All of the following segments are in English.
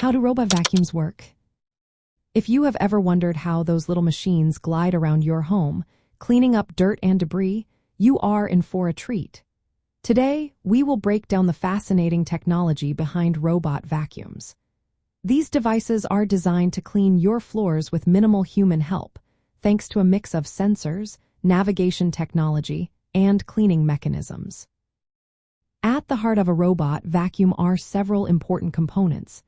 How do robot vacuums work? If you have ever wondered how those little machines glide around your home, cleaning up dirt and debris, you are in for a treat. Today, we will break down the fascinating technology behind robot vacuums. These devices are designed to clean your floors with minimal human help, thanks to a mix of sensors, navigation technology, and cleaning mechanisms. At the heart of a robot vacuum are several important components.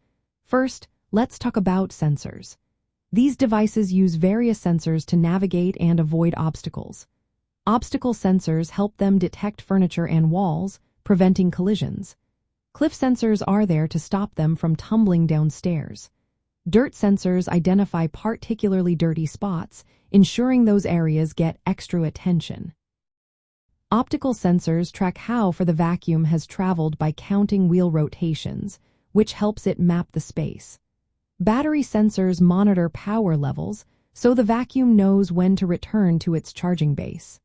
First, let's talk about sensors. These devices use various sensors to navigate and avoid obstacles. Obstacle sensors help them detect furniture and walls, preventing collisions. Cliff sensors are there to stop them from tumbling down stairs. Dirt sensors identify particularly dirty spots, ensuring those areas get extra attention. Optical sensors track how far the vacuum has traveled by counting wheel rotations, which helps it map the space. Battery sensors monitor power levels, so the vacuum knows when to return to its charging base.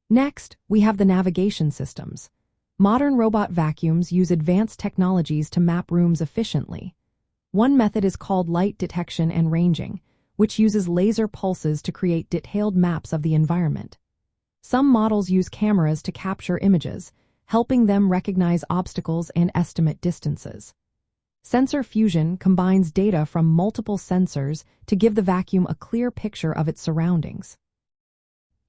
Next, we have the navigation systems. Modern robot vacuums use advanced technologies to map rooms efficiently. One method is called light detection and ranging, which uses laser pulses to create detailed maps of the environment. Some models use cameras to capture images, helping them recognize obstacles and estimate distances. Sensor fusion combines data from multiple sensors to give the vacuum a clear picture of its surroundings.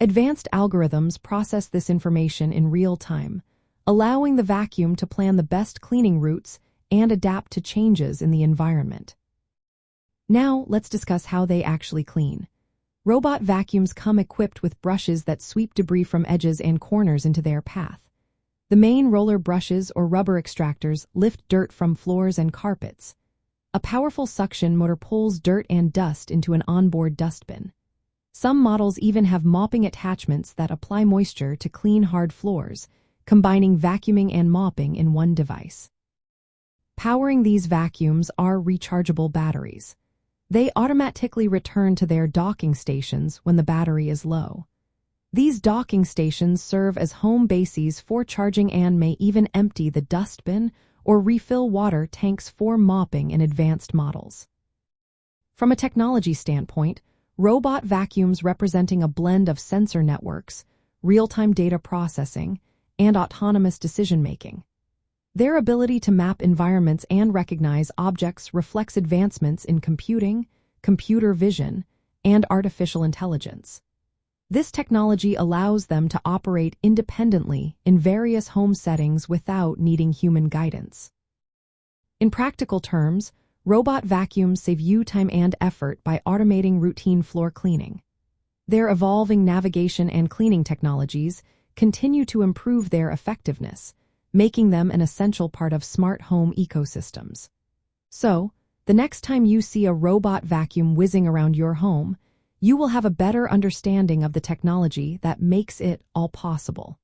Advanced algorithms process this information in real time, allowing the vacuum to plan the best cleaning routes and adapt to changes in the environment. Now, let's discuss how they actually clean. Robot vacuums come equipped with brushes that sweep debris from edges and corners into their path. The main roller brushes or rubber extractors lift dirt from floors and carpets. A powerful suction motor pulls dirt and dust into an onboard dustbin. Some models even have mopping attachments that apply moisture to clean hard floors, combining vacuuming and mopping in one device. Powering these vacuums are rechargeable batteries. They automatically return to their docking stations when the battery is low. These docking stations serve as home bases for charging and may even empty the dustbin or refill water tanks for mopping in advanced models. From a technology standpoint, robot vacuums representing a blend of sensor networks, real-time data processing, and autonomous decision-making. Their ability to map environments and recognize objects reflects advancements in computing, computer vision, and artificial intelligence. This technology allows them to operate independently in various home settings without needing human guidance. In practical terms, robot vacuums save you time and effort by automating routine floor cleaning. Their evolving navigation and cleaning technologies continue to improve their effectiveness, making them an essential part of smart home ecosystems. So, the next time you see a robot vacuum whizzing around your home, you will have a better understanding of the technology that makes it all possible.